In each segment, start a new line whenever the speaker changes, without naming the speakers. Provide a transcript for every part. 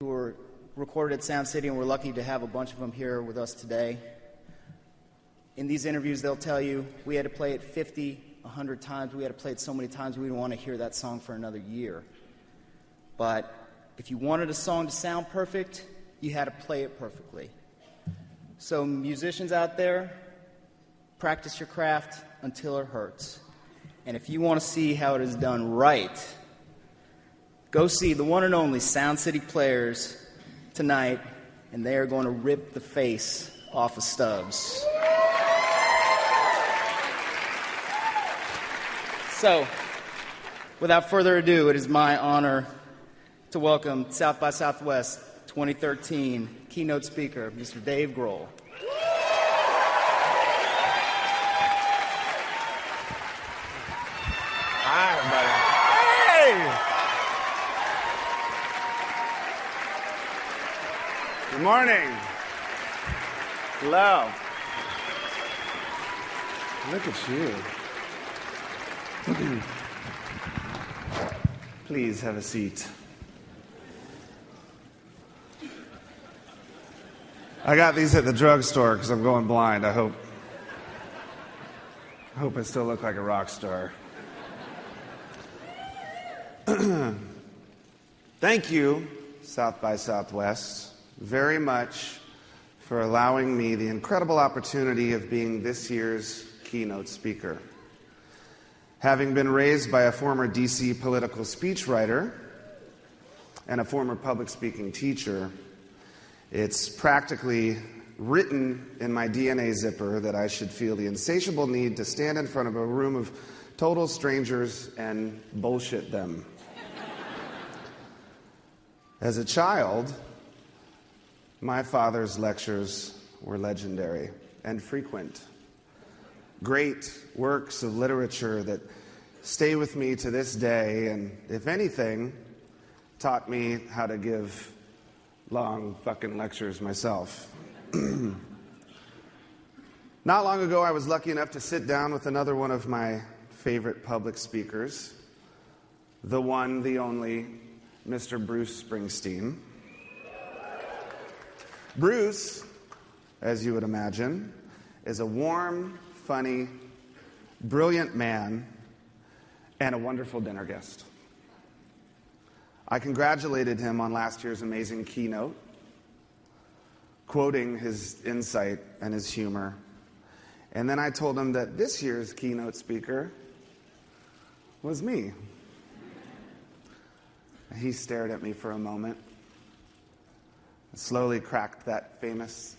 who were recorded at Sound City, and we're lucky to have a bunch of them here with us today. In these interviews, they'll tell you, we had to play it 50, 100 times. We had to play it so many times we didn't want to hear that song for another year. But if you wanted a song to sound perfect, you had to play it perfectly. So musicians out there, practice your craft until it hurts. And if you want to see how it is done right, go see the one and only Sound City Players tonight, and they are going to rip the face off of Stubbs. So, without further ado, it is my honor to welcome South by Southwest 2013 keynote speaker, Mr. Dave Grohl.
Hi, everybody. Hey! Good morning. Hello. Look at you. Please have a seat. I got these at the drugstore because I'm going blind. I hope I still look like a rock star. Thank you, South by Southwest, very much for allowing me the incredible opportunity of being this year's keynote speaker. Having been raised by a former DC political speechwriter and a former public speaking teacher, it's practically written in my DNA zipper that I should feel the insatiable need to stand in front of a room of total strangers and bullshit them. As a child, my father's lectures were legendary and frequent. Great works of literature that stay with me to this day, and if anything, taught me how to give long fucking lectures myself. Not long ago, I was lucky enough to sit down with another one of my favorite public speakers, the one, the only, Mr. Bruce Springsteen. Bruce, as you would imagine, is a warm, funny, brilliant man and a wonderful dinner guest. I congratulated him on last year's amazing keynote, quoting his insight and his humor. And then I told him that this year's keynote speaker was me. He stared at me for a moment, slowly cracked that famous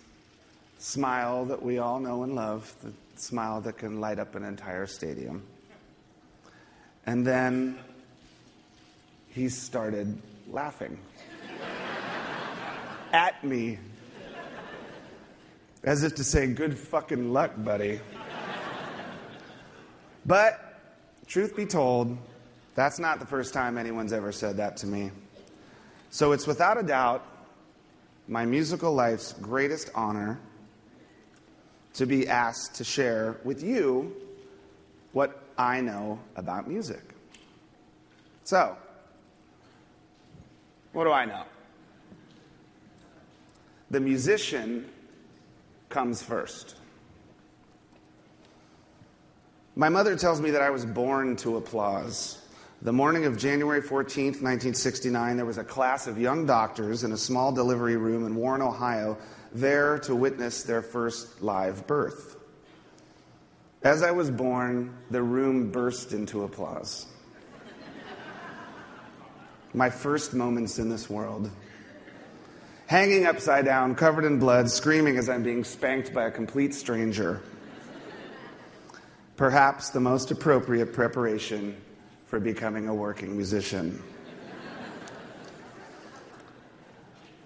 smile that we all know and love, the smile that can light up an entire stadium. And then he started laughing at me, as if to say, good fucking luck, buddy. But, truth be told, that's not the first time anyone's ever said that to me. So it's without a doubt my musical life's greatest honor to be asked to share with you what I know about music. So, what do I know? The musician comes first. My mother tells me that I was born to applause. The morning of January 14th, 1969, there was a class of young doctors in a small delivery room in Warren, Ohio, there to witness their first live birth. As I was born, the room burst into applause. My first moments in this world. Hanging upside down, covered in blood, screaming as I'm being spanked by a complete stranger. Perhaps the most appropriate preparation for becoming a working musician.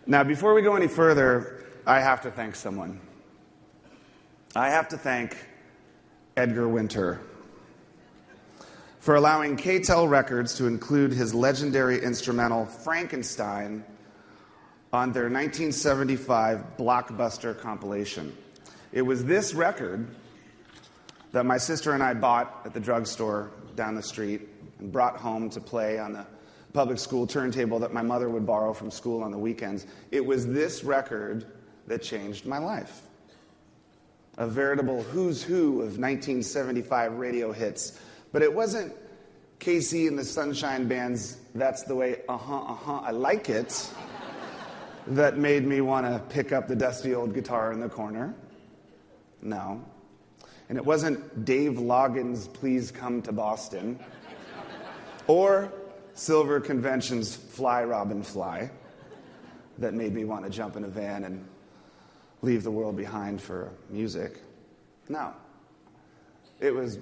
Now, before we go any further, I have to thank someone. I have to thank Edgar Winter for allowing K-Tel Records to include his legendary instrumental Frankenstein on their 1975 blockbuster compilation. It was this record that my sister and I bought at the drugstore down the street and brought home to play on the public school turntable that my mother would borrow from school on the weekends. It was this record that changed my life. A veritable who's who of 1975 radio hits. But it wasn't KC and the Sunshine Band's That's the Way, I Like It, that made me want to pick up the dusty old guitar in the corner. No. And it wasn't Dave Loggins' Please Come to Boston, or Silver Convention's Fly Robin Fly, that made me want to jump in a van and leave the world behind for music. No. It was...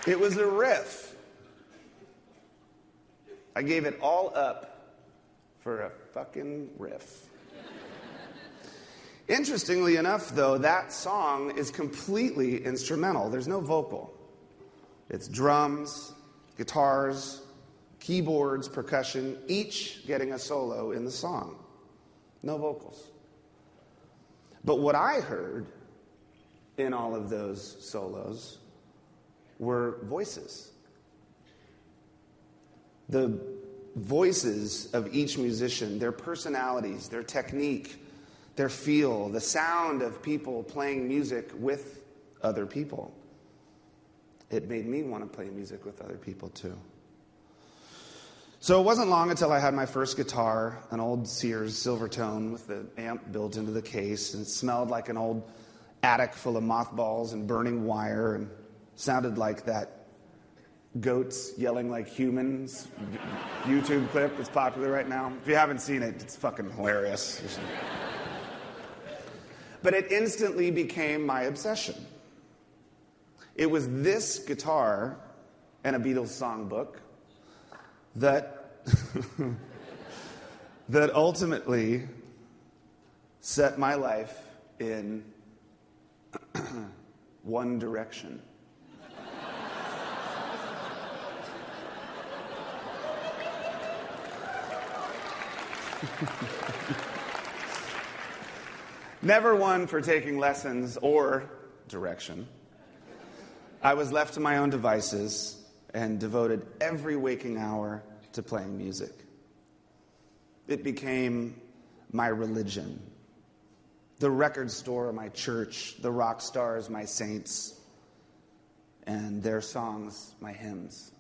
It was a riff. I gave it all up for a fucking riff. Interestingly enough, though, that song is completely instrumental. There's no vocal. It's drums, guitars, keyboards, percussion, each getting a solo in the song. No vocals. But what I heard in all of those solos were voices. The voices of each musician, their personalities, their technique, their feel, the sound of people playing music with other people. It made me want to play music with other people too. So it wasn't long until I had my first guitar, an old Sears Silvertone with the amp built into the case, and it smelled like an old attic full of mothballs and burning wire, and sounded like that goats yelling like humans YouTube clip that's popular right now. If you haven't seen it, it's fucking hilarious. But it instantly became my obsession. It was this guitar and a Beatles songbook that that ultimately set my life in one direction. Never one for taking lessons or direction. I was left to my own devices and devoted every waking hour to playing music. It became my religion. The record store, my church, the rock stars, my saints, and their songs, my hymns.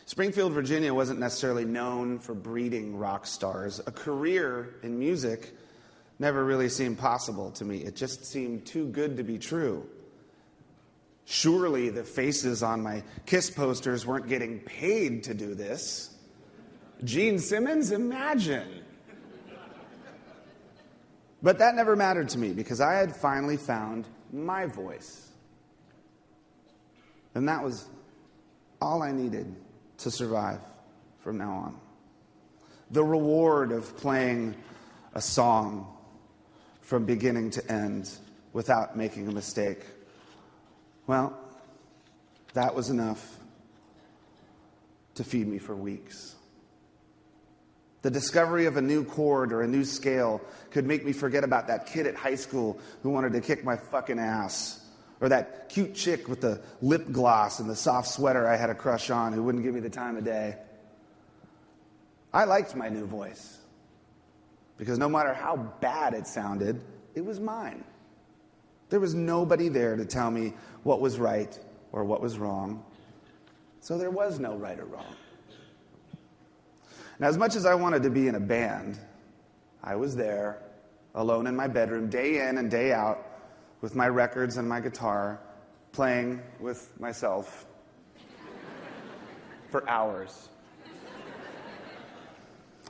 Springfield, Virginia wasn't necessarily known for breeding rock stars. A career in music never really seemed possible to me. It just seemed too good to be true. Surely the faces on my Kiss posters weren't getting paid to do this. Gene Simmons, imagine. But that never mattered to me because I had finally found my voice. And that was all I needed to survive from now on. The reward of playing a song from beginning to end without making a mistake. Well, that was enough to feed me for weeks. The discovery of a new chord or a new scale could make me forget about that kid at high school who wanted to kick my fucking ass, or that cute chick with the lip gloss and the soft sweater I had a crush on who wouldn't give me the time of day. I liked my new voice because no matter how bad it sounded, it was mine. There was nobody there to tell me what was right or what was wrong. So there was no right or wrong. Now, as much as I wanted to be in a band, I was there, alone in my bedroom, day in and day out, with my records and my guitar, playing with myself for hours.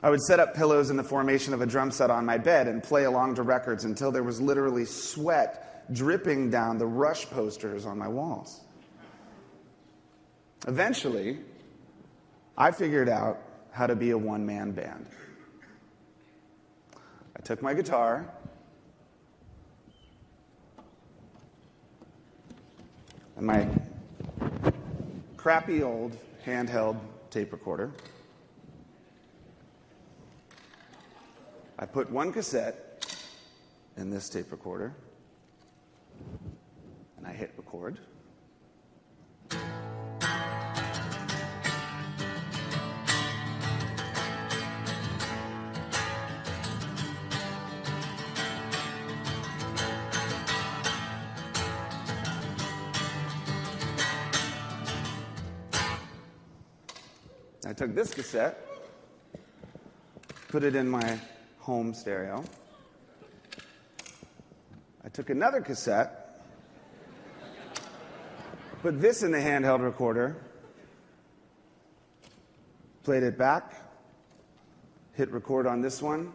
I would set up pillows in the formation of a drum set on my bed and play along to records until there was literally sweat dripping down the Rush posters on my walls. Eventually, I figured out how to be a one-man band. I took my guitar and my crappy old handheld tape recorder. I put one cassette in this tape recorder, and I hit record. I took this cassette, put it in my home stereo. I took another cassette, put this in the handheld recorder, played it back, hit record on this one,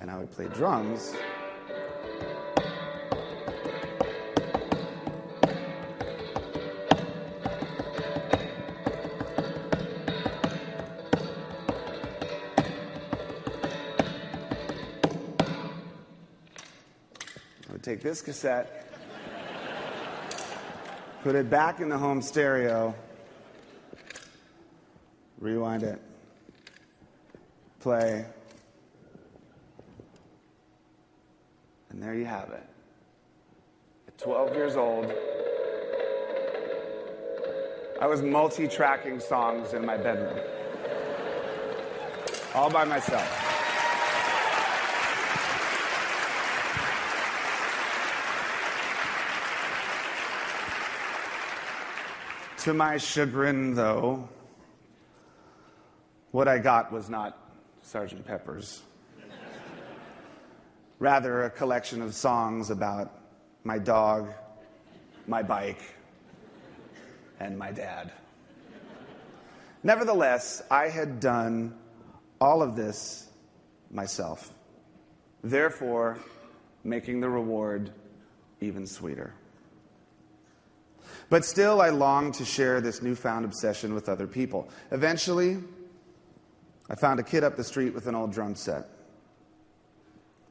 and I would play drums. Take this cassette, put it back in the home stereo, rewind it, play, and there you have it. At 12 years old, I was multi-tracking songs in my bedroom, all by myself. To my chagrin, though, what I got was not Sgt. Pepper's. Rather, a collection of songs about my dog, my bike, and my dad. Nevertheless, I had done all of this myself, therefore making the reward even sweeter. But still, I longed to share this newfound obsession with other people. Eventually, I found a kid up the street with an old drum set.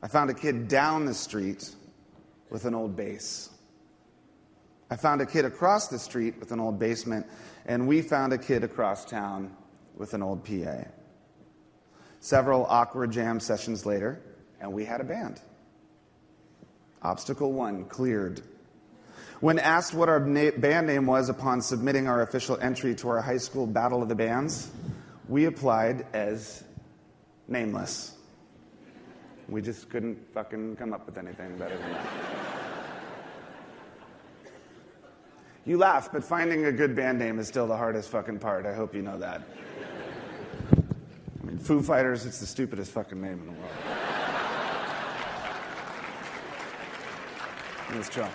I found a kid down the street with an old bass. I found a kid across the street with an old basement, and we found a kid across town with an old PA. Several awkward jam sessions later, and we had a band. Obstacle 1 cleared. When asked what our band name was upon submitting our official entry to our high school Battle of the Bands, we applied as Nameless. We just couldn't fucking come up with anything better than that. You laugh, but finding a good band name is still the hardest fucking part. I hope you know that. I mean, Foo Fighters, it's the stupidest fucking name in the world. Let's try.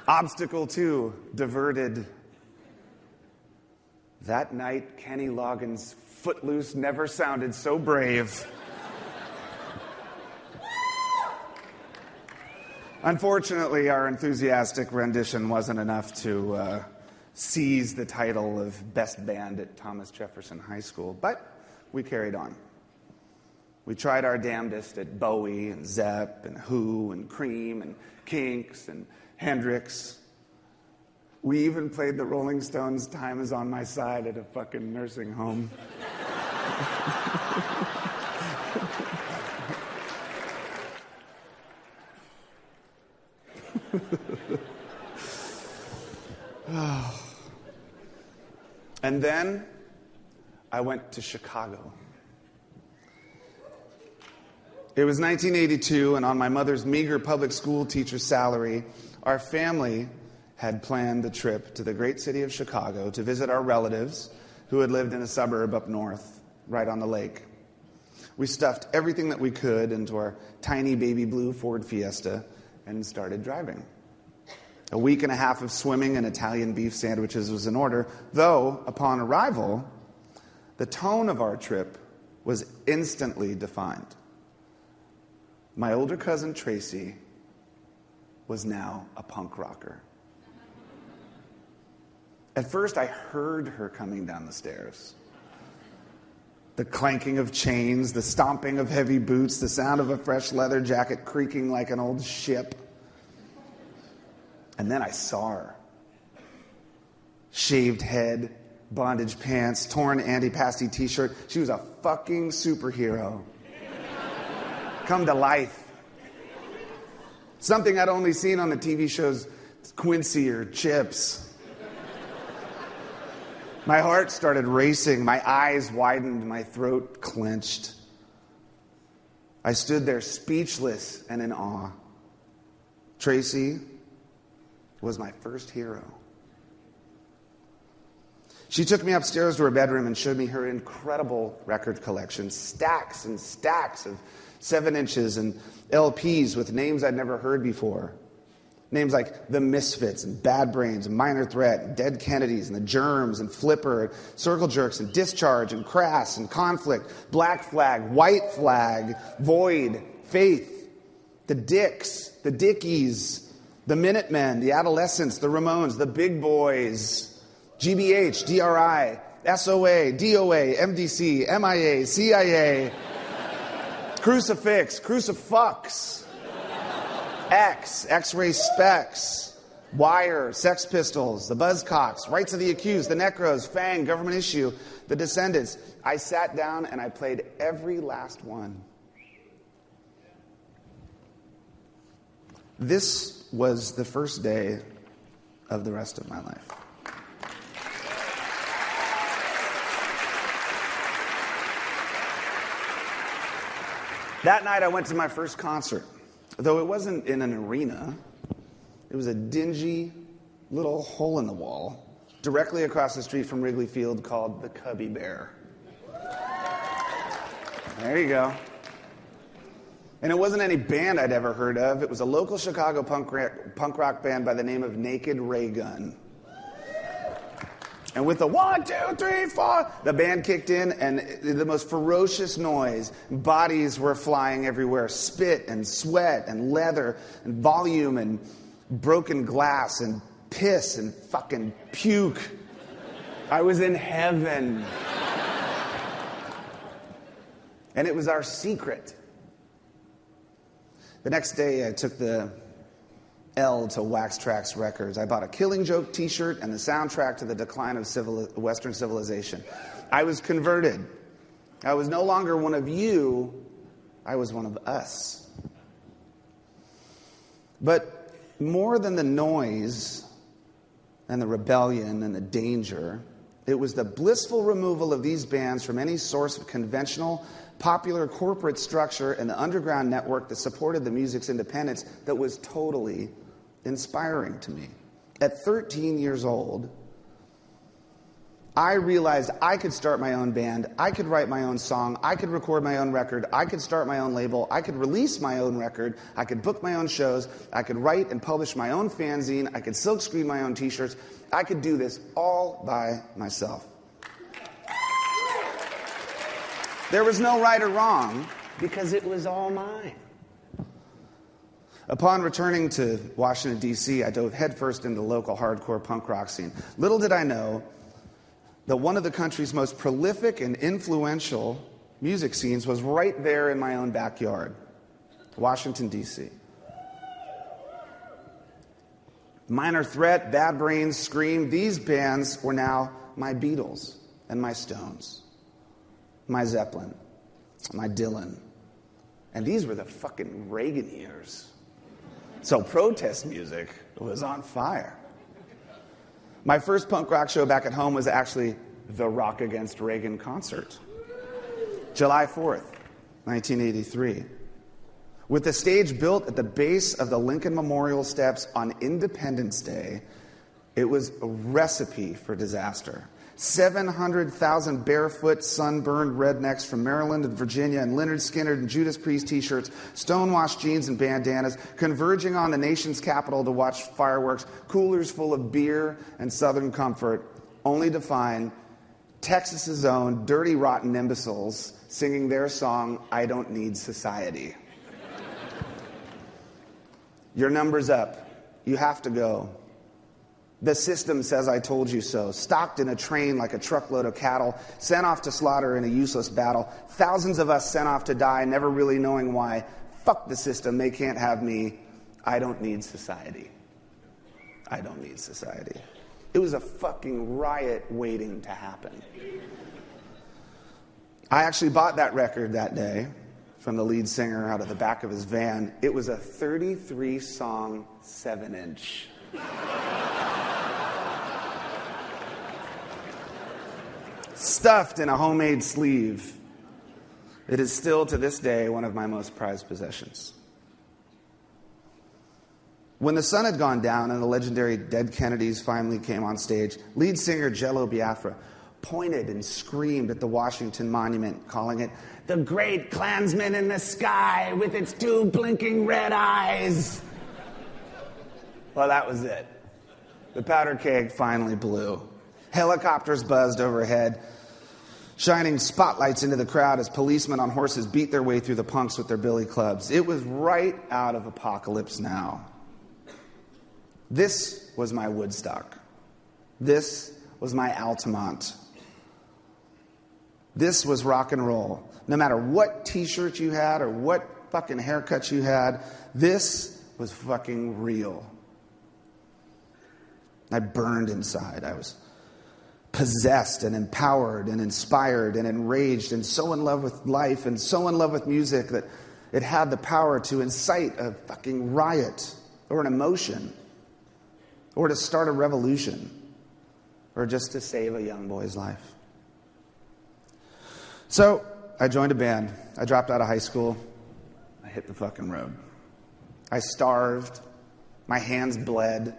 Obstacle 2, diverted. That night, Kenny Loggins' Footloose never sounded so brave. Unfortunately, our enthusiastic rendition wasn't enough to seize the title of Best Band at Thomas Jefferson High School, but we carried on. We tried our damnedest at Bowie and Zepp and Who and Cream and Kinks and Hendrix. We even played the Rolling Stones' Time Is on My Side at a fucking nursing home. And then I went to Chicago. It was 1982, and on my mother's meager public school teacher salary, our family had planned a trip to the great city of Chicago to visit our relatives who had lived in a suburb up north, right on the lake. We stuffed everything that we could into our tiny baby blue Ford Fiesta and started driving. A week and a half of swimming and Italian beef sandwiches was in order, though, upon arrival, the tone of our trip was instantly defined. My older cousin Tracy was now a punk rocker. At first, I heard her coming down the stairs. The clanking of chains, the stomping of heavy boots, the sound of a fresh leather jacket creaking like an old ship. And then I saw her. Shaved head, bondage pants, torn anti-pasty t-shirt. She was a fucking superhero. Come to life. Something I'd only seen on the TV shows Quincy or Chips. My heart started racing. My eyes widened. My throat clenched. I stood there speechless and in awe. Tracy was my first hero. She took me upstairs to her bedroom and showed me her incredible record collection. Stacks and stacks of 7 inches and LPs with names I'd never heard before. Names like The Misfits and Bad Brains and Minor Threat and Dead Kennedys and The Germs and Flipper and Circle Jerks and Discharge and Crass and Conflict, Black Flag, White Flag, Void, Faith, The Dicks, The Dickies, The Minutemen, The Adolescents, The Ramones, The Big Boys, GBH, DRI, SOA, DOA, MDC, MIA, CIA, Crucifix, Crucifux, X, X-Ray Specs, Wire, Sex Pistols, The Buzzcocks, Rights of the Accused, The Necros, Fang, Government Issue, The Descendants. I sat down and I played every last one. This was the first day of the rest of my life. That night I went to my first concert. Though it wasn't in an arena, it was a dingy little hole in the wall directly across the street from Wrigley Field called the Cubby Bear. There you go. And it wasn't any band I'd ever heard of. It was a local Chicago punk rock band by the name of Naked Ray Gun. And with the 1, 2, 3, 4, the band kicked in, and the most ferocious noise. Bodies were flying everywhere. Spit and sweat and leather and volume and broken glass and piss and fucking puke. I was in heaven. And it was our secret. The next day, I took the L to Wax Trax Records. I bought a Killing Joke t-shirt and the soundtrack to the decline of Western civilization. I was converted. I was no longer one of you. I was one of us. But more than the noise and the rebellion and the danger, it was the blissful removal of these bands from any source of conventional, popular corporate structure and the underground network that supported the music's independence that was totally inspiring to me. At 13 years old, I realized I could start my own band, I could write my own song, I could record my own record, I could start my own label, I could release my own record, I could book my own shows, I could write and publish my own fanzine, I could silkscreen my own t-shirts. I could do this all by myself. There was no right or wrong because it was all mine. Upon returning to Washington, D.C., I dove headfirst into the local hardcore punk rock scene. Little did I know that one of the country's most prolific and influential music scenes was right there in my own backyard, Washington, D.C. Minor Threat, Bad Brains, Scream, these bands were now my Beatles and my Stones, my Zeppelin, my Dylan. And these were the fucking Reagan years. So protest music was on fire. My first punk rock show back at home was actually the Rock Against Reagan concert. July 4th, 1983. With the stage built at the base of the Lincoln Memorial Steps on Independence Day, it was a recipe for disaster. 700,000 barefoot, sunburned rednecks from Maryland and Virginia in Lynyrd Skynyrd and Judas Priest t-shirts, stonewashed jeans and bandanas, converging on the nation's capital to watch fireworks, coolers full of beer and Southern comfort, only to find Texas's own dirty, rotten imbeciles singing their song, I Don't Need Society. Your number's up. You have to go. The system says I told you so. Stocked in a train like a truckload of cattle, sent off to slaughter in a useless battle. Thousands of us sent off to die, never really knowing why. Fuck the system, they can't have me. I don't need society. I don't need society. It was a fucking riot waiting to happen. I actually bought that record that day from the lead singer out of the back of his van. It was a 33-song 7-inch. Stuffed in a homemade sleeve. It is still, to this day, one of my most prized possessions. When the sun had gone down and the legendary Dead Kennedys finally came on stage, lead singer Jello Biafra pointed and screamed at the Washington Monument, calling it the great Klansman in the sky with its 2 blinking red eyes. Well, that was it. The powder keg finally blew. Helicopters buzzed overhead, shining spotlights into the crowd as policemen on horses beat their way through the punks with their billy clubs. It was right out of Apocalypse Now. This was my Woodstock. This was my Altamont. This was rock and roll. No matter what t-shirt you had or what fucking haircut you had, this was fucking real. I burned inside. I was possessed and empowered and inspired and enraged and so in love with life and so in love with music that it had the power to incite a fucking riot or an emotion or to start a revolution or just to save a young boy's life. So I joined a band. I dropped out of high school. I hit the fucking road. I starved. My hands bled.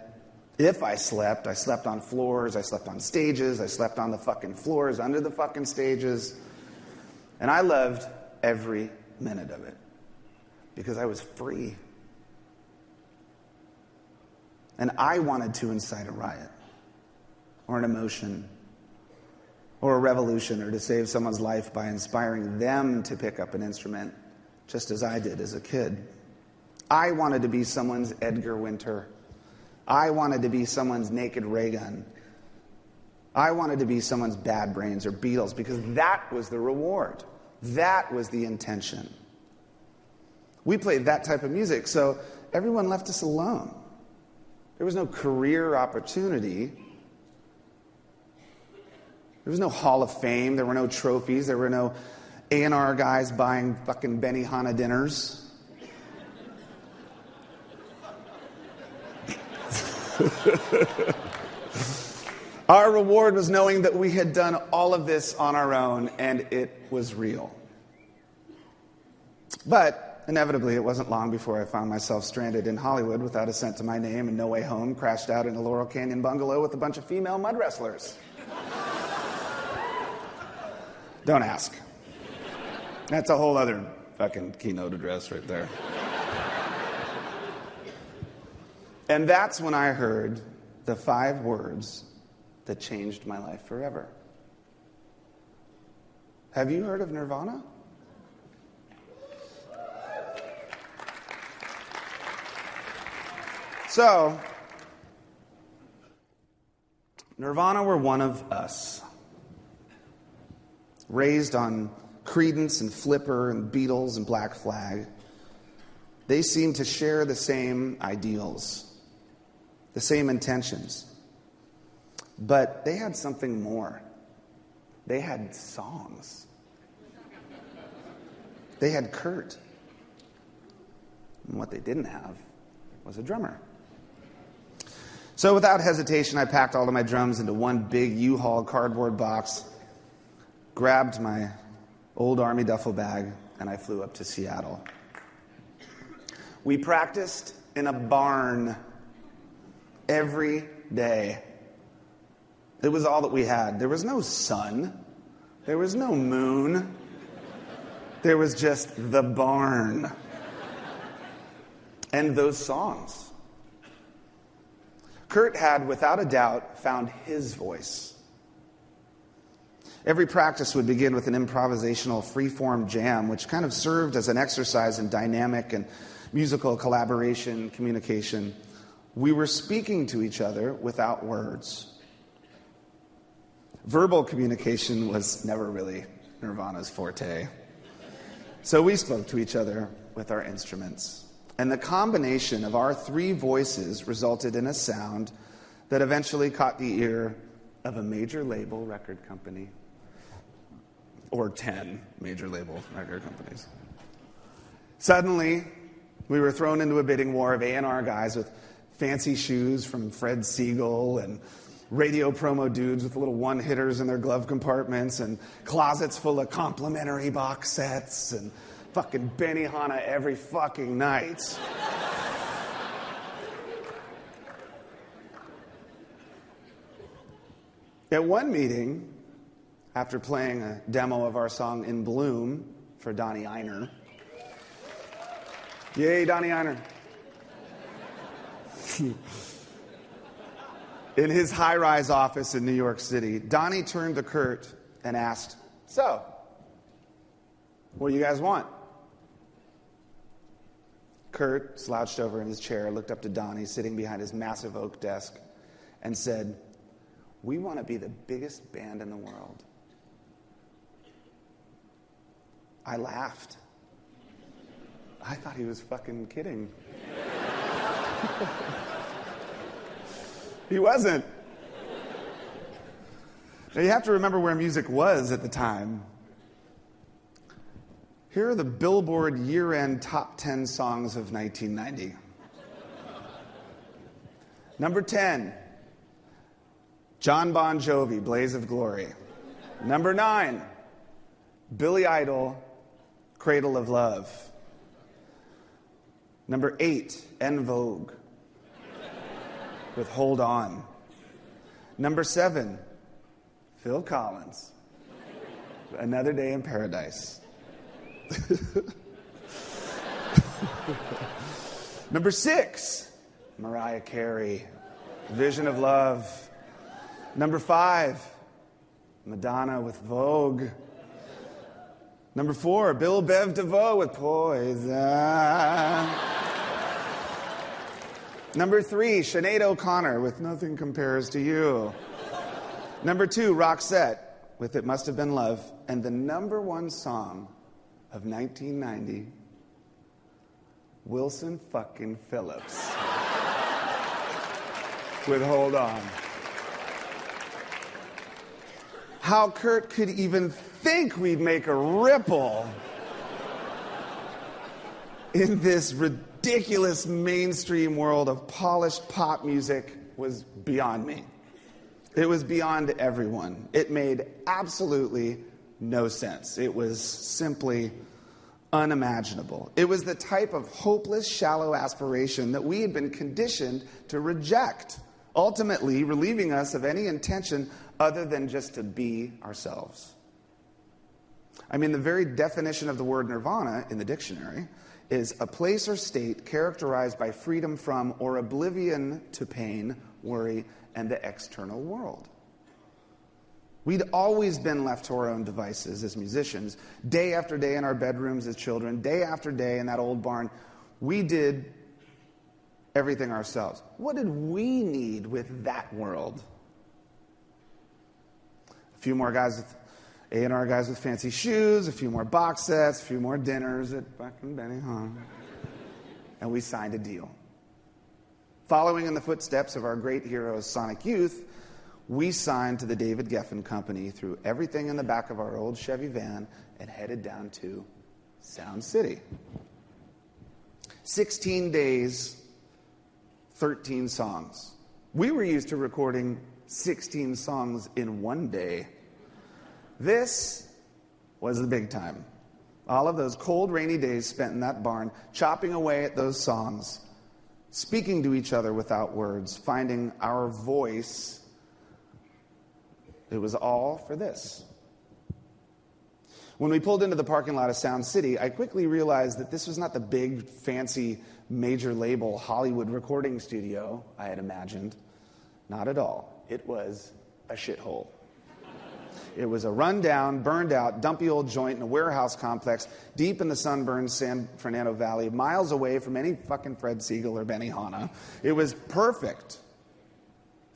If I slept on floors, I slept on stages, I slept on the fucking floors, under the fucking stages. And I loved every minute of it because I was free. And I wanted to incite a riot or an emotion or a revolution or to save someone's life by inspiring them to pick up an instrument, just as I did as a kid. I wanted to be someone's Edgar Winter. I wanted to be someone's Naked Raygun. I wanted to be someone's Bad Brains or Beatles because that was the reward. That was the intention. We played that type of music, so everyone left us alone. There was no career opportunity. There was no Hall of Fame. There were no trophies. There were no A&R guys buying fucking Benihana dinners. Our reward was knowing that we had done all of this on our own and it was real. But inevitably, it wasn't long before I found myself stranded in Hollywood without a cent to my name and no way home, crashed out in a Laurel Canyon bungalow with a bunch of female mud wrestlers. Don't ask. That's a whole other fucking keynote address right there. And that's when I heard the 5 words that changed my life forever. Have you heard of Nirvana? So, Nirvana were one of us. Raised on Creedence and Flipper and Beatles and Black Flag. They seemed to share the same ideals. The same intentions. But they had something more. They had songs. They had Kurt. And what they didn't have was a drummer. So without hesitation, I packed all of my drums into one big U-Haul cardboard box, grabbed my old Army duffel bag, and I flew up to Seattle. We practiced in a barn every day. It was all that we had. There was no sun. There was no moon. There was just the barn. And those songs. Kurt had, without a doubt, found his voice. Every practice would begin with an improvisational free-form jam, which kind of served as an exercise in dynamic and musical collaboration, communication. We were speaking to each other without words. Verbal communication was never really Nirvana's forte. So we spoke to each other with our instruments. And the combination of our three voices resulted in a sound that eventually caught the ear of a major label record company, or 10 major label record companies. Suddenly, we were thrown into a bidding war of A&R guys with fancy shoes from Fred Siegel and radio promo dudes with little one-hitters in their glove compartments and closets full of complimentary box sets and fucking Benihana every fucking night. At one meeting, after playing a demo of our song In Bloom for Donnie Einer, yay, Donnie Einer. In his high-rise office in New York City, Donnie turned to Kurt and asked, "So, what do you guys want?" Kurt slouched over in his chair, looked up to Donnie sitting behind his massive oak desk, and said, "We want to be the biggest band in the world." I laughed. I thought he was fucking kidding. He wasn't. Now you have to remember where music was at the time. Here are the Billboard year-end top 10 songs of 1990. Number 10, John Bon Jovi, Blaze of Glory. Number 9, Billy Idol, Cradle of Love. Number 8, En Vogue, with Hold On. Number 7, Phil Collins, Another Day in Paradise. Number 6, Mariah Carey, Vision of Love. Number 5, Madonna with Vogue. Number 4, Bill Bev DeVoe with Poison. Number 3, Sinead O'Connor with Nothing Compares to You. Number 2, Roxette with It Must Have Been Love. And the number 1 song of 1990, Wilson fucking Phillips with Hold On. How Kurt could even think we'd make a ripple in this ridiculous mainstream world of polished pop music was beyond me. It was beyond everyone. It made absolutely no sense. It was simply unimaginable. It was the type of hopeless, shallow aspiration that we had been conditioned to reject, ultimately relieving us of any intention other than just to be ourselves. I mean, the very definition of the word nirvana in the dictionary is a place or state characterized by freedom from or oblivion to pain, worry, and the external world. We'd always been left to our own devices as musicians, day after day in our bedrooms as children, day after day in that old barn. We did everything ourselves. What did we need with that world? A few more guys with A&R guys with fancy shoes, a few more box sets, a few more dinners at fucking Benihana. And we signed a deal. Following in the footsteps of our great heroes, Sonic Youth, we signed to the David Geffen Company, threw everything in the back of our old Chevy van, and headed down to Sound City. 16 days, 13 songs. We were used to recording 16 songs in one day. This was the big time. All of those cold, rainy days spent in that barn, chopping away at those songs, speaking to each other without words, finding our voice. It was all for this. When we pulled into the parking lot of Sound City, I quickly realized that this was not the big, fancy, major label Hollywood recording studio I had imagined. Not at all. It was a shithole. It was a run-down, burned-out, dumpy old joint in a warehouse complex deep in the sunburned San Fernando Valley, miles away from any fucking Fred Siegel or Benihana. It was perfect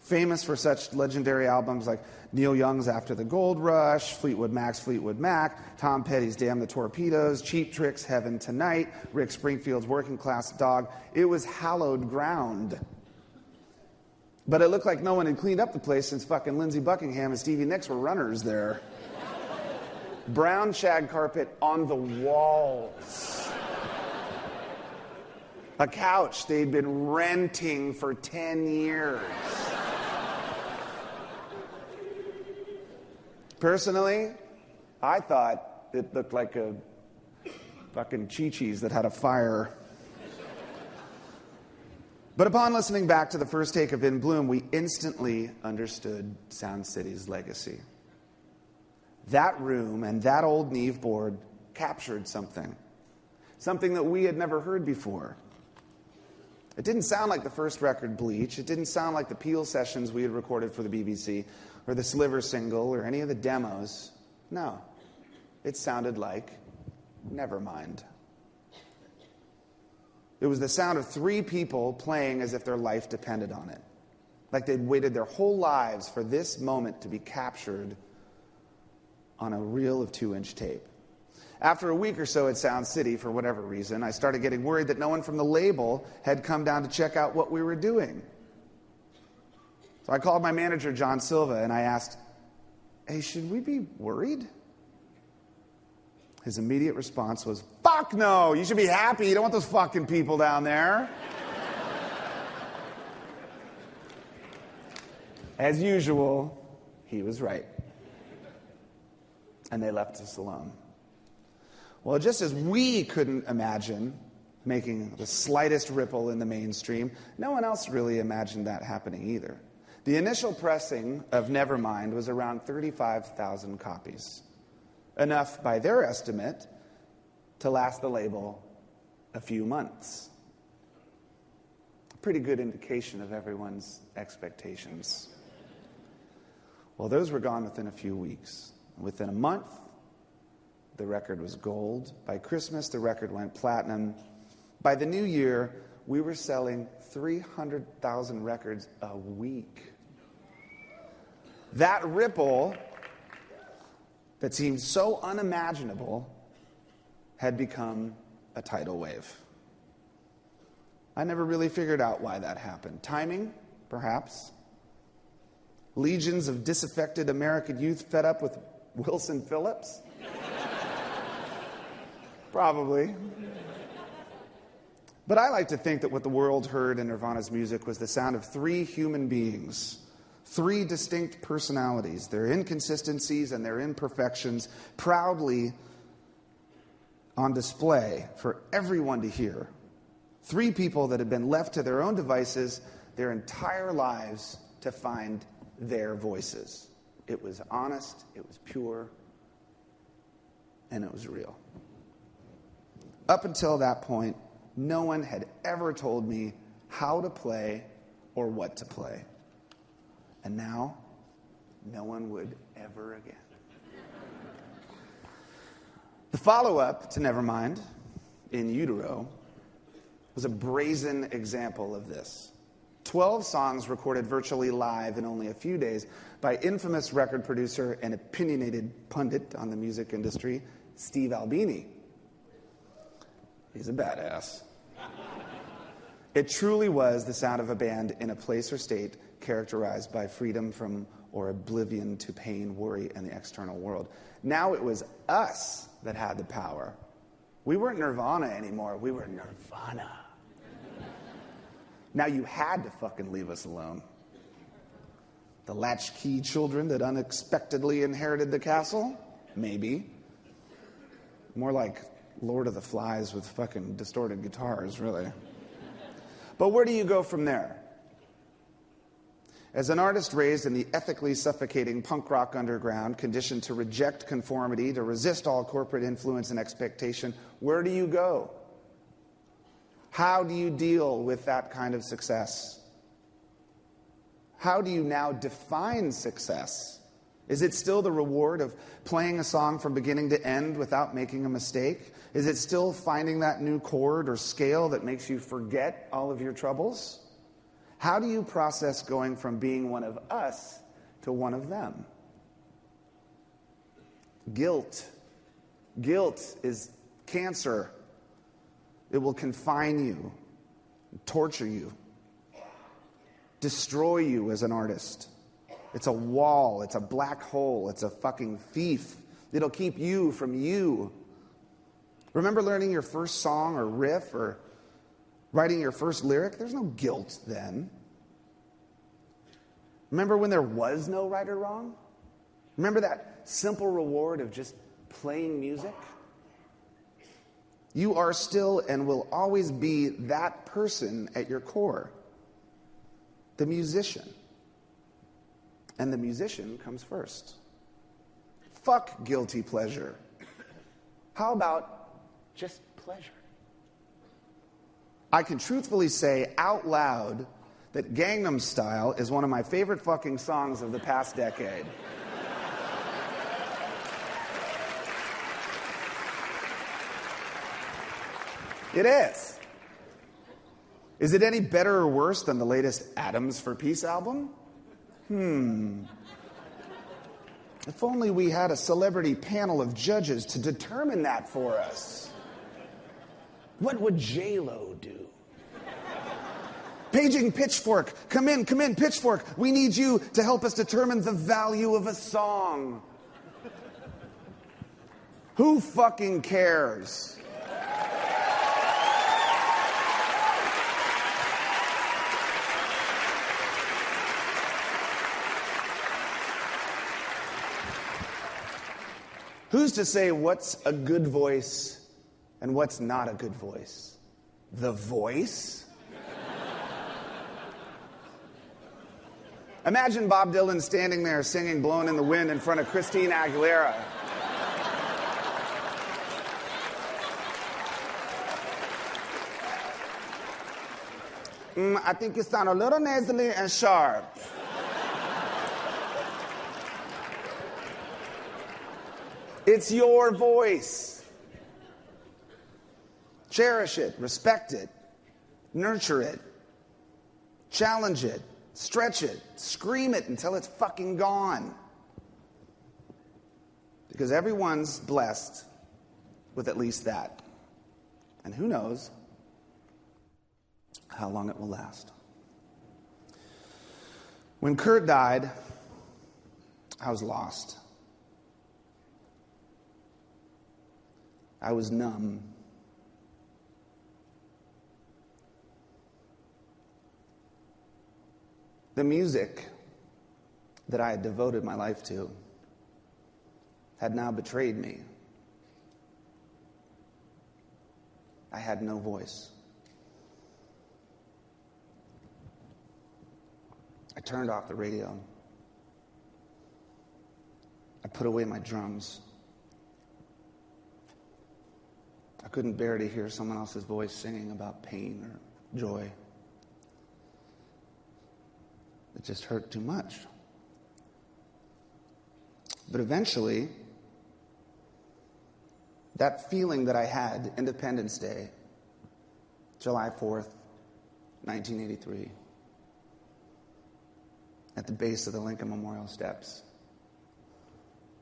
famous for such legendary albums like Neil Young's After the Gold Rush, Fleetwood Mac, Tom Petty's Damn the Torpedoes, Cheap Trick's Heaven Tonight, Rick Springfield's Working Class Dog. It was hallowed ground. But it looked like no one had cleaned up the place since fucking Lindsey Buckingham and Stevie Nicks were runners there. Brown shag carpet on the walls. A couch they'd been renting for 10 years. Personally, I thought it looked like a fucking Chi-Chi's that had a fire. But upon listening back to the first take of In Bloom, we instantly understood Sound City's legacy. That room and that old Neve board captured something that we had never heard before. It didn't sound like the first record, Bleach. It didn't sound like the Peel sessions we had recorded for the BBC, or the Sliver single, or any of the demos. No, it sounded like Nevermind. It was the sound of three people playing as if their life depended on it. Like they'd waited their whole lives for this moment to be captured on a reel of 2-inch tape. After a week or so at Sound City, for whatever reason, I started getting worried that no one from the label had come down to check out what we were doing. So I called my manager, John Silva, and I asked, "Hey, should we be worried?" His immediate response was, "Fuck no! You should be happy. You don't want those fucking people down there." As usual, he was right. And they left us alone. Well, just as we couldn't imagine making the slightest ripple in the mainstream, no one else really imagined that happening either. The initial pressing of Nevermind was around 35,000 copies. Enough, by their estimate, to last the label a few months. A pretty good indication of everyone's expectations. Well, those were gone within a few weeks. Within a month, the record was gold. By Christmas, the record went platinum. By the new year, we were selling 300,000 records a week. That ripple that seemed so unimaginable had become a tidal wave. I never really figured out why that happened. Timing, perhaps. Legions of disaffected American youth fed up with Wilson Phillips? Probably. But I like to think that what the world heard in Nirvana's music was the sound of three human beings, three distinct personalities, their inconsistencies and their imperfections proudly on display for everyone to hear. Three people that had been left to their own devices their entire lives to find their voices. It was honest, it was pure, and it was real. Up until that point, no one had ever told me how to play or what to play. And now, no one would ever again. The follow-up to Nevermind, In Utero, was a brazen example of this. 12 songs recorded virtually live in only a few days by infamous record producer and opinionated pundit on the music industry, Steve Albini. He's a badass. It truly was the sound of a band in a place or state characterized by freedom from or oblivion to pain, worry, and the external world. Now it was us that had the power. We weren't Nirvana anymore. We were Nirvana. Now you had to fucking leave us alone. The latchkey children that unexpectedly inherited the castle? Maybe. More like Lord of the Flies with fucking distorted guitars, really. But where do you go from there? As an artist raised in the ethically suffocating punk rock underground, conditioned to reject conformity, to resist all corporate influence and expectation, where do you go? How do you deal with that kind of success? How do you now define success? Is it still the reward of playing a song from beginning to end without making a mistake? Is it still finding that new chord or scale that makes you forget all of your troubles? How do you process going from being one of us to one of them? Guilt. Guilt is cancer. It will confine you, torture you, destroy you as an artist. It's a wall. It's a black hole. It's a fucking thief. It'll keep you from you. Remember learning your first song or riff or writing your first lyric? There's no guilt then. Remember when there was no right or wrong? Remember that simple reward of just playing music? You are still and will always be that person at your core, the musician. And the musician comes first. Fuck guilty pleasure. How about just pleasure? I can truthfully say out loud that Gangnam Style is one of my favorite fucking songs of the past decade. It is. Is it any better or worse than the latest Atoms for Peace album? If only we had a celebrity panel of judges to determine that for us. What would J-Lo do? Paging Pitchfork. Come in, Pitchfork. We need you to help us determine the value of a song. Who fucking cares? Who's to say what's a good voice and what's not a good voice? The voice? Imagine Bob Dylan standing there singing Blowin' in the Wind in front of Christina Aguilera. I think you sound a little nasally and sharp. It's your voice. Cherish it, respect it, nurture it, challenge it, stretch it, scream it until it's fucking gone. Because everyone's blessed with at least that. And who knows how long it will last. When Kurt died, I was lost. I was numb. The music that I had devoted my life to had now betrayed me. I had no voice. I turned off the radio. I put away my drums. I couldn't bear to hear someone else's voice singing about pain or joy. It just hurt too much. But eventually, that feeling that I had Independence Day, July 4th, 1983, at the base of the Lincoln Memorial Steps,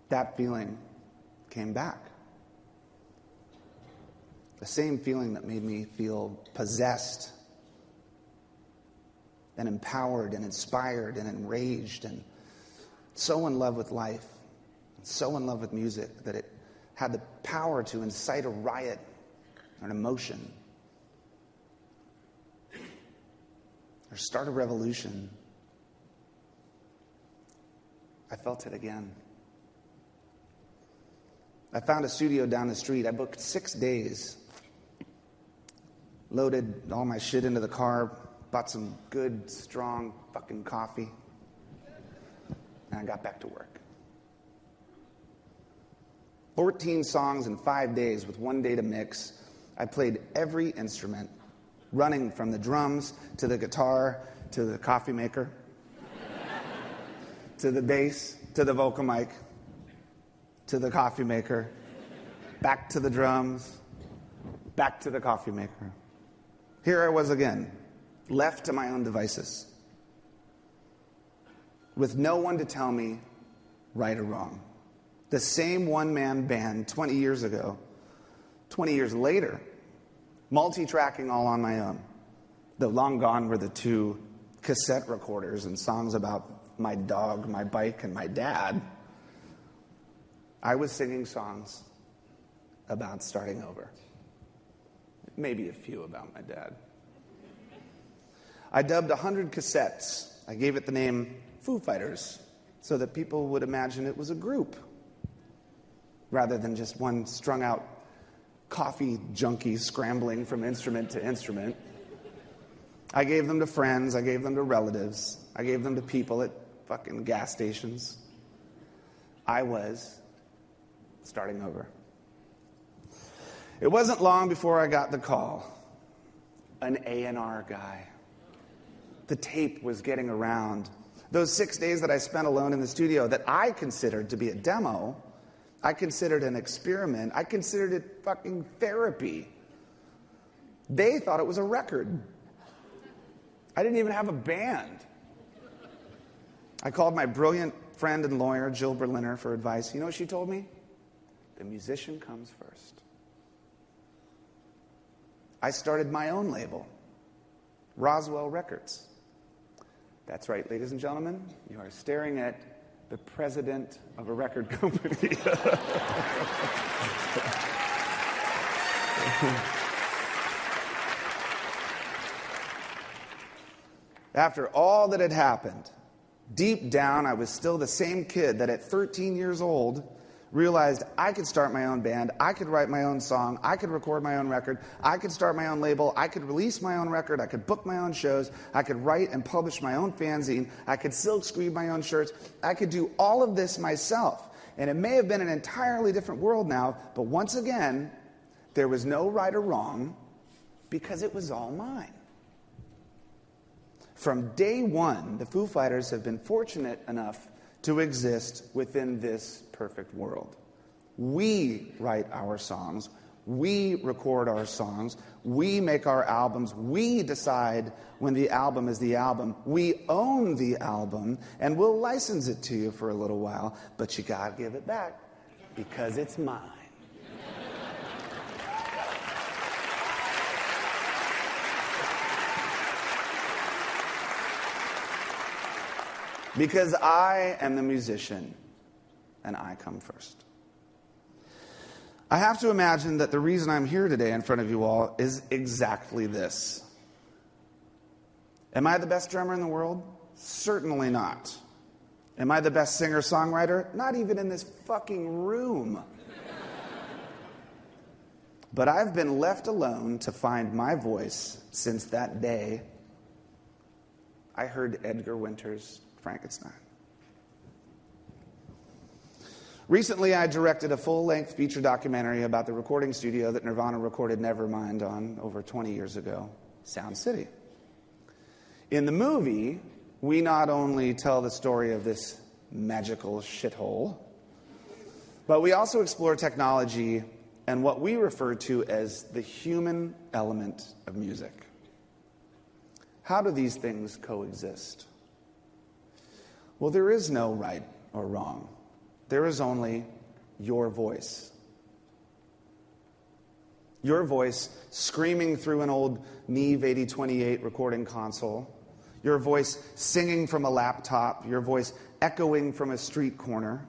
that feeling came back. The same feeling that made me feel possessed and empowered and inspired and enraged and so in love with life, and so in love with music that it had the power to incite a riot, an emotion, or start a revolution. I felt it again. I found a studio down the street. I booked 6 days. Loaded all my shit into the car, bought some good, strong fucking coffee, and I got back to work. 14 songs in 5 days with 1 day to mix. I played every instrument, running from the drums to the guitar to the coffee maker, to the bass, to the vocal mic, to the coffee maker, back to the drums, back to the coffee maker. Here I was again, left to my own devices. with no one to tell me right or wrong. The same one-man band 20 years ago, 20 years later, multi-tracking all on my own. Though long gone were the 2 cassette recorders and songs about my dog, my bike, and my dad. I was singing songs about starting over. Maybe a few about my dad. I dubbed 100 cassettes. I gave it the name Foo Fighters so that people would imagine it was a group rather than just one strung-out coffee junkie scrambling from instrument to instrument. I gave them to friends. I gave them to relatives. I gave them to people at fucking gas stations. I was starting over. It wasn't long before I got the call. An A&R guy. The tape was getting around. Those 6 days that I spent alone in the studio that I considered to be a demo, I considered an experiment. I considered it fucking therapy. They thought it was a record. I didn't even have a band. I called my brilliant friend and lawyer, Jill Berliner, for advice. You know what she told me? The musician comes first. I started my own label, Roswell Records. That's right, ladies and gentlemen. You are staring at the president of a record company. After all that had happened, deep down I was still the same kid that at 13 years old realized I could start my own band, I could write my own song, I could record my own record, I could start my own label, I could release my own record, I could book my own shows, I could write and publish my own fanzine, I could silk screen my own shirts, I could do all of this myself. And it may have been an entirely different world now, but once again, there was no right or wrong because it was all mine. From day one, the Foo Fighters have been fortunate enough to exist within this perfect world. We write our songs, we record our songs, we make our albums, we decide when the album is the album, we own the album, and we'll license it to you for a little while, but you gotta give it back because it's mine. Because I am the musician, and I come first. I have to imagine that the reason I'm here today in front of you all is exactly this. Am I the best drummer in the world? Certainly not. Am I the best singer-songwriter? Not even in this fucking room. But I've been left alone to find my voice since that day I heard Edgar Winter's Frankenstein. Recently, I directed a full-length feature documentary about the recording studio that Nirvana recorded Nevermind on over 20 years ago, Sound City. In the movie, we not only tell the story of this magical shithole, but we also explore technology and what we refer to as the human element of music. How do these things coexist? Well, there is no right or wrong. There is only your voice. Your voice screaming through an old Neve 8028 recording console. Your voice singing from a laptop. Your voice echoing from a street corner.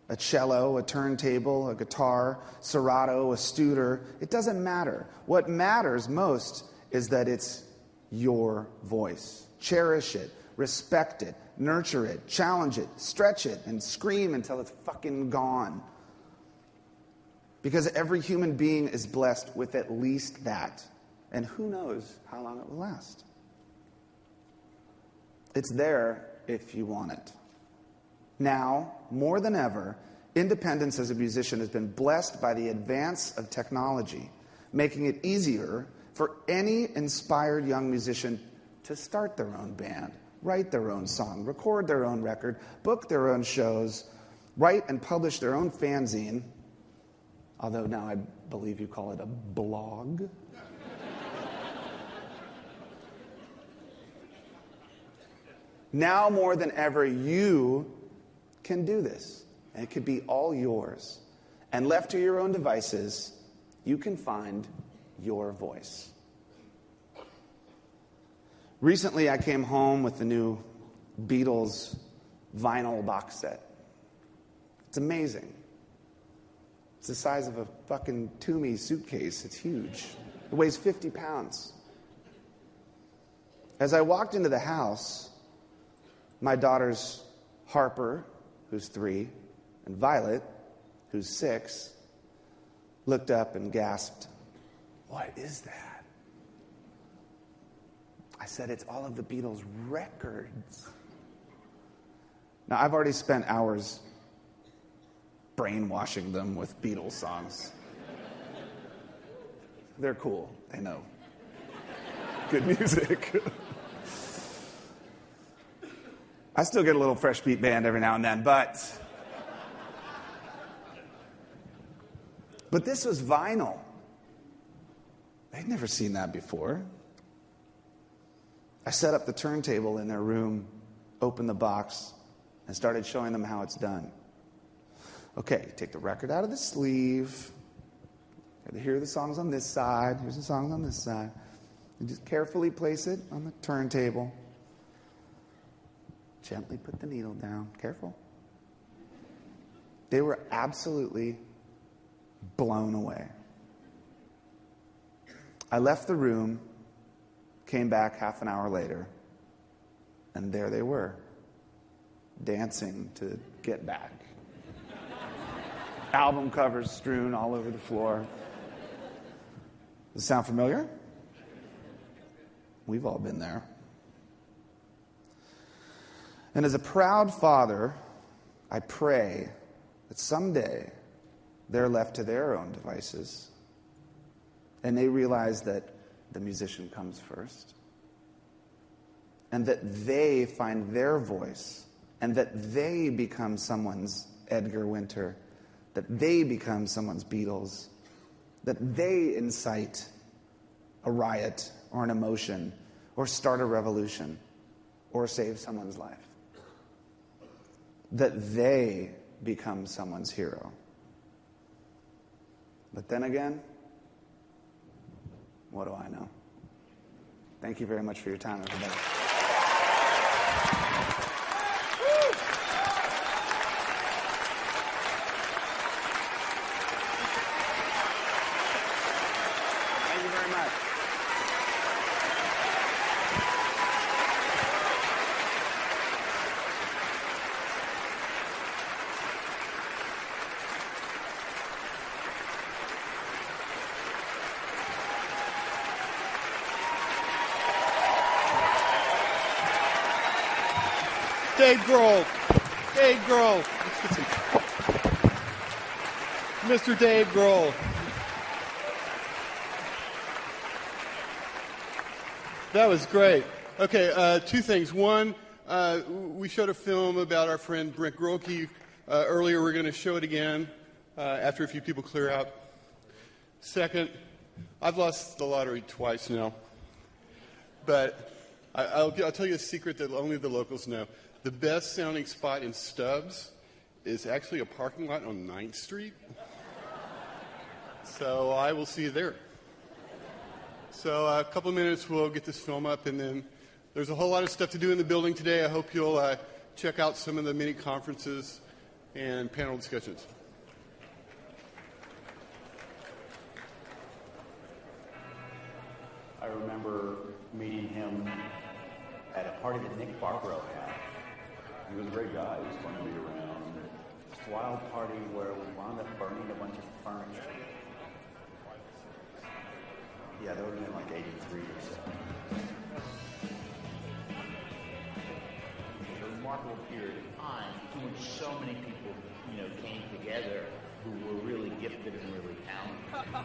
A cello, a turntable, a guitar, Serato, a Studer. It doesn't matter. What matters most is that it's your voice. Cherish it. Respect it, nurture it, challenge it, stretch it, and scream until it's fucking gone. Because every human being is blessed with at least that. And who knows how long it will last. It's there if you want it. Now, more than ever, independence as a musician has been blessed by the advance of technology, making it easier for any inspired young musician to start their own band, write their own song, record their own record, book their own shows, write and publish their own fanzine, although now I believe you call it a blog. Now more than ever, you can do this. And it could be all yours. And left to your own devices, you can find your voice. Recently, I came home with the new Beatles vinyl box set. It's amazing. It's the size of a fucking Toomey suitcase. It's huge. It weighs 50 pounds. As I walked into the house, my daughters, Harper, who's 3, and Violet, who's 6, looked up and gasped, "What is that?" I said, "It's all of the Beatles' records." Now, I've already spent hours brainwashing them with Beatles songs. They're cool. They know. Good music. I still get a little Fresh Beat Band every now and then, but this was vinyl. They'd never seen that before. I set up the turntable in their room, opened the box, and started showing them how it's done. Okay, take the record out of the sleeve. Here are the songs on this side. Here's the songs on this side. And just carefully place it on the turntable. Gently put the needle down. Careful. They were absolutely blown away. I left the room, came back half an hour later, and there they were, dancing to Get Back. Album covers strewn all over the floor. Does it sound familiar? We've all been there. And as a proud father, I pray that someday they're left to their own devices and they realize that the musician comes first and that they find their voice and that they become someone's Edgar Winter, that they become someone's Beatles, that they incite a riot or an emotion or start a revolution or save someone's life. That they become someone's hero. But then again, what do I know? Thank you very much for your time, everybody. Thank you very much.
Dave Grohl. Dave Grohl. Mr. Dave Grohl. That was great. Okay, two things. One, we showed a film about our friend Brent Grohl earlier. We're going to show it again after a few people clear out. Second, I've lost the lottery twice now. But I'll tell you a secret that only the locals know. The best sounding spot in Stubbs is actually a parking lot on 9th Street. So I will see you there. So a couple of minutes, we'll get this film up, and then there's a whole lot of stuff to do in the building today. I hope you'll check out some of the mini conferences and panel discussions.
I remember meeting him at a party that Nick Barbaro had. He was a great guy. He was fun to be around. This wild party where we wound up burning a bunch of furniture. Yeah, that would have been like 83 or so. It was a remarkable period of time in which so many people, came together who were really gifted and really talented.